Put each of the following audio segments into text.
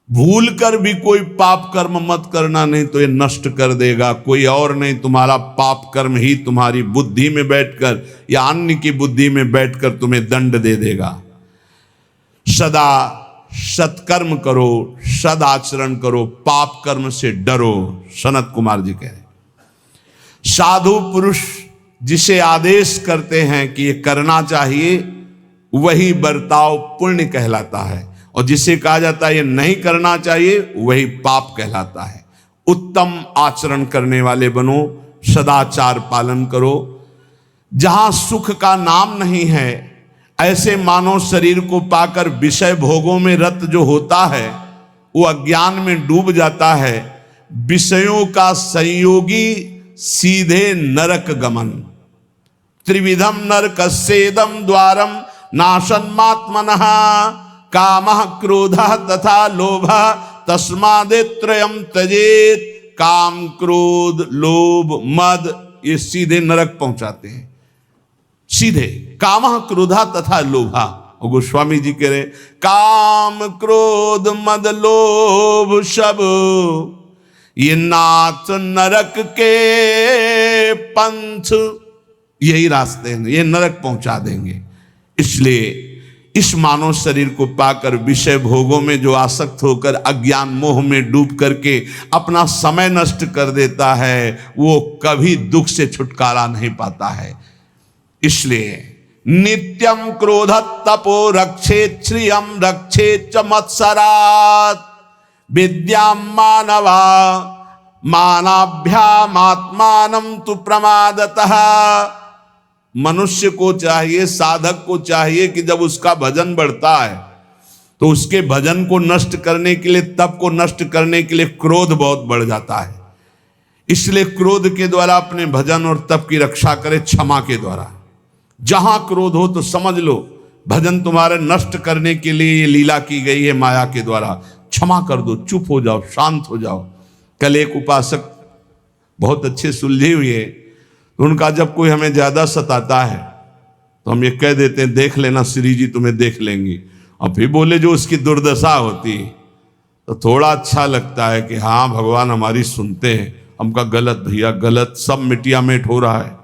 भूल कर भी कोई पाप कर्म मत करना, नहीं तो ये नष्ट कर देगा। कोई और नहीं, तुम्हारा पाप कर्म ही तुम्हारी बुद्धि में बैठकर या अन्य की बुद्धि में बैठकर तुम्हें दंड दे देगा। सदा सत्कर्म करो, सद आचरण करो, पाप कर्म से डरो। सनत कुमार जी कह रहे साधु पुरुष जिसे आदेश करते हैं कि ये करना चाहिए, वही बर्ताव पुण्य कहलाता है, और जिसे कहा जाता है ये नहीं करना चाहिए, वही पाप कहलाता है। उत्तम आचरण करने वाले बनो, सदाचार पालन करो। जहां सुख का नाम नहीं है, ऐसे मानव शरीर को पाकर विषय भोगों में रत जो होता है, वो अज्ञान में डूब जाता है। विषयों का संयोगी सीधे नरक गमन। त्रिविधम नरकस्येदं द्वारम नाशन्मात्मनः कामः क्रोधः तथा लोभः तस्मादेत्रयं त्यजेत। काम, क्रोध, लोभ, मद, ये सीधे नरक पहुंचाते हैं। सीधे कामः क्रोधः तथा लोभः। और गोस्वामी जी कह रहे काम, क्रोध, मद, लोभ सब ये नाथ नरक के पंथ, यही रास्ते हैं, ये नरक पहुंचा देंगे। इसलिए इस मानव शरीर को पाकर विषय भोगों में जो आसक्त होकर अज्ञान मोह में डूब करके अपना समय नष्ट कर देता है, वो कभी दुख से छुटकारा नहीं पाता है। इसलिए नित्यम क्रोध तपो रक्षेत श्रियम रक्षेत च मत्सरात् विद्याम मानवा मानाभ्यामात्मानं तु प्रमादतः। मनुष्य को चाहिए, साधक को चाहिए कि जब उसका भजन बढ़ता है तो उसके भजन को नष्ट करने के लिए, तप को नष्ट करने के लिए क्रोध बहुत बढ़ जाता है। इसलिए क्रोध के द्वारा अपने भजन और तप की रक्षा करे, क्षमा के द्वारा। जहां क्रोध हो तो समझ लो भजन तुम्हारे नष्ट करने के लिए ये लीला की गई है माया के द्वारा। क्षमा कर दो, चुप हो जाओ, शांत हो जाओ। कल एक उपासक बहुत अच्छे सुलझे हुए, तो उनका जब कोई हमें ज्यादा सताता है तो हम ये कह देते हैं देख लेना श्री जी तुम्हें देख लेंगी। और फिर बोले जो उसकी दुर्दशा होती तो थोड़ा अच्छा लगता है कि हाँ भगवान हमारी सुनते हैं। हमका गलत भैया गलत, सब मिटिया मेट हो रहा है।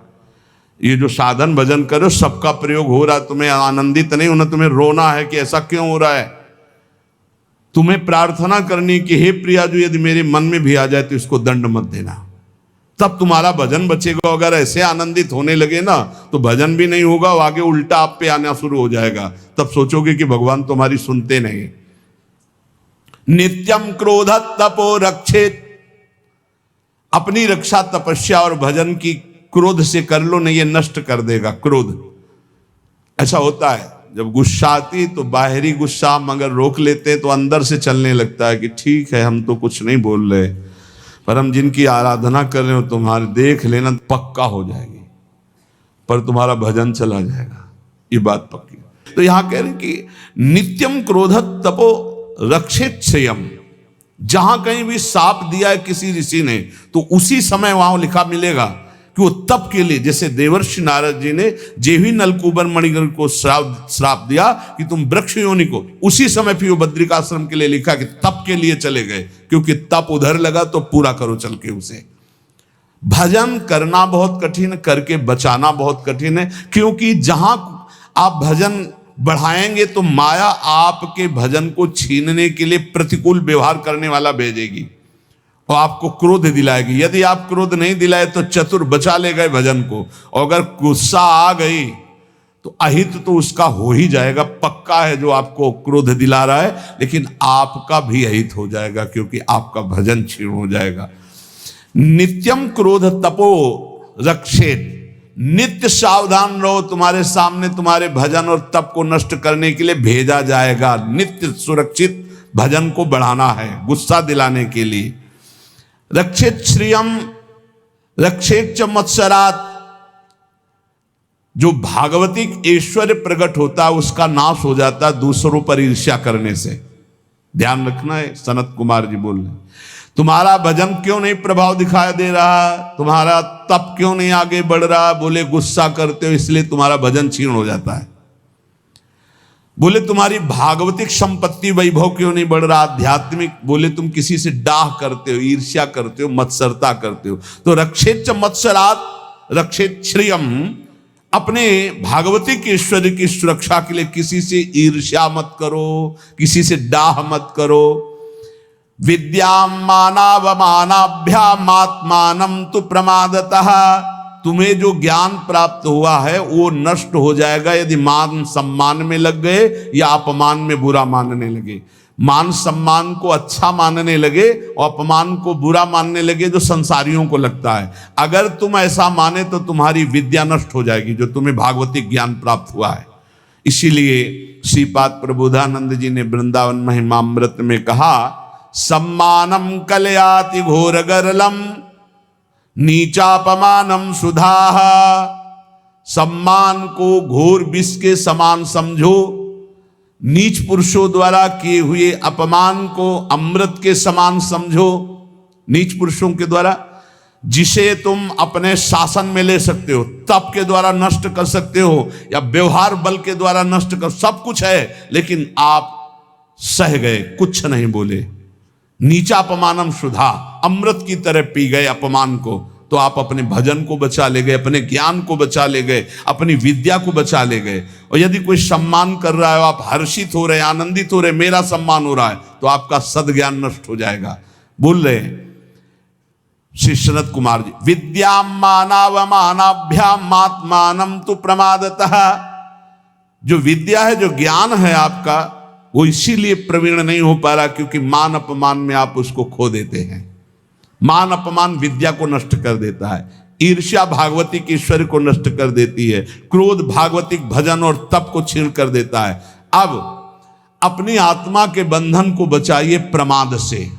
ये जो साधन भजन करो सबका प्रयोग हो रहा है, तुम्हें आनंदित नहीं होना, तुम्हें रोना है कि ऐसा क्यों हो रहा है। तुम्हें प्रार्थना करनी कि हे प्रिया जो यदि मेरे मन में भी आ जाए तो इसको दंड मत देना, तब तुम्हारा भजन बचेगा। अगर ऐसे आनंदित होने लगे ना तो भजन भी नहीं होगा, आगे उल्टा आप पे आना शुरू हो जाएगा। तब सोचोगे कि भगवान तुम्हारी सुनते नहीं। नित्यम क्रोध तपो रक्षेत, अपनी रक्षा तपस्या और भजन की क्रोध से कर लो, नहीं ये नष्ट कर देगा क्रोध। ऐसा होता है जब गुस्सा आती तो बाहरी गुस्सा मगर रोक लेते हैं तो अंदर से चलने लगता है कि ठीक है हम तो कुछ नहीं बोल रहे, पर हम जिनकी आराधना कर रहे हो तुम्हारे देख लेना पक्का हो जाएगी, पर तुम्हारा भजन चला जाएगा, ये बात पक्की। तो यहां कह रहे हैं कि नित्यम क्रोध तपो रक्षित क्षयम। जहां कहीं भी साप दिया है किसी ऋषि ने तो उसी समय वहां लिखा मिलेगा कि वो तप के लिए, जैसे देवर्षि नारद जी ने जेवी नलकूबर मणिग्रह को श्राप दिया कि तुम वृक्ष योनि को, उसी समय फिर वो बद्रिकाश्रम के लिए लिखा कि तप के लिए चले गए, क्योंकि तप उधर लगा तो पूरा करो चल के उसे। भजन करना बहुत कठिन, करके बचाना बहुत कठिन है, क्योंकि जहां आप भजन बढ़ाएंगे तो माया आपके भजन को छीनने के लिए प्रतिकूल व्यवहार करने वाला भेजेगी और आपको क्रोध दिलाएगी। यदि आप क्रोध नहीं दिलाए तो चतुर बचा ले गए भजन को, और अगर गुस्सा आ गई तो अहित तो उसका हो ही जाएगा, पक्का है जो आपको क्रोध दिला रहा है, लेकिन आपका भी अहित हो जाएगा क्योंकि आपका भजन क्षीण हो जाएगा। नित्यम क्रोध तपो रक्षेत, नित्य सावधान रहो, तुम्हारे सामने तुम्हारे भजन और तप को नष्ट करने के लिए भेजा जाएगा। नित्य सुरक्षित भजन को बढ़ाना है, गुस्सा दिलाने के लिए। रक्षित श्रियम रक्षेत च मत्सरात्, जो भागवतिक ऐश्वर्य प्रकट होता है उसका नाश हो जाता है दूसरों पर ईर्ष्या करने से। ध्यान रखना है। सनत कुमार जी बोल रहे तुम्हारा भजन क्यों नहीं प्रभाव दिखाई दे रहा, तुम्हारा तप क्यों नहीं आगे बढ़ रहा, बोले गुस्सा करते हो इसलिए तुम्हारा भजन क्षीण हो जाता है। बोले तुम्हारी भागवतिक संपत्ति वैभव क्यों नहीं बढ़ रहा, आध्यात्मिक? बोले तुम किसी से डाह करते हो, ईर्ष्या करते हो, मत्सरता करते हो। तो रक्षेच मत्सरात रक्षेत श्रियम, अपने भागवतिक ईश्वर की सुरक्षा के लिए किसी से ईर्ष्या मत करो, किसी से डाह मत करो। विद्याम मानावमानाभ्याम आत्मानं तु प्रमादतः, तुम्हें जो ज्ञान प्राप्त हुआ है वो नष्ट हो जाएगा यदि मान सम्मान में लग गए या अपमान में बुरा मानने लगे। मान सम्मान को अच्छा मानने लगे और अपमान को बुरा मानने लगे, जो संसारियों को लगता है। अगर तुम ऐसा माने तो तुम्हारी विद्या नष्ट हो जाएगी, जो तुम्हें भागवतिक ज्ञान प्राप्त हुआ है। इसीलिए श्रीपाद प्रबोधानंद जी ने वृंदावन महिमामृत में कहा, सम्मानम कलयाति घोर गरलम नीचापमानम सुधाः, सम्मान को घोर विष के समान समझो, नीच पुरुषों द्वारा किए हुए अपमान को अमृत के समान समझो। नीच पुरुषों के द्वारा, जिसे तुम अपने शासन में ले सकते हो, तप के द्वारा नष्ट कर सकते हो या व्यवहार बल के द्वारा नष्ट कर, सब कुछ है, लेकिन आप सह गए, कुछ नहीं बोले। नीचा अपमानम सुधा, अमृत की तरह पी गए अपमान को, तो आप अपने भजन को बचा ले गए, अपने ज्ञान को बचा ले गए, अपनी विद्या को बचा ले गए। और यदि कोई सम्मान कर रहा है, आप हर्षित हो रहे, आनंदित हो रहे, मेरा सम्मान हो रहा है, तो आपका सद्ज्ञान नष्ट हो जाएगा। बोल रहे श्री सनत कुमार जी, विद्याम मानावमानाभ्याम आत्मानं तु प्रमादतः, जो विद्या है, जो ज्ञान है आपका, वो इसीलिए प्रवीण नहीं हो पा रहा क्योंकि मान अपमान में आप उसको खो देते हैं। मान अपमान विद्या को नष्ट कर देता है, ईर्ष्या भागवतिक ईश्वर को नष्ट कर देती है, क्रोध भागवतिक भजन और तप को छीन कर देता है। अब अपनी आत्मा के बंधन को बचाइए प्रमाद से।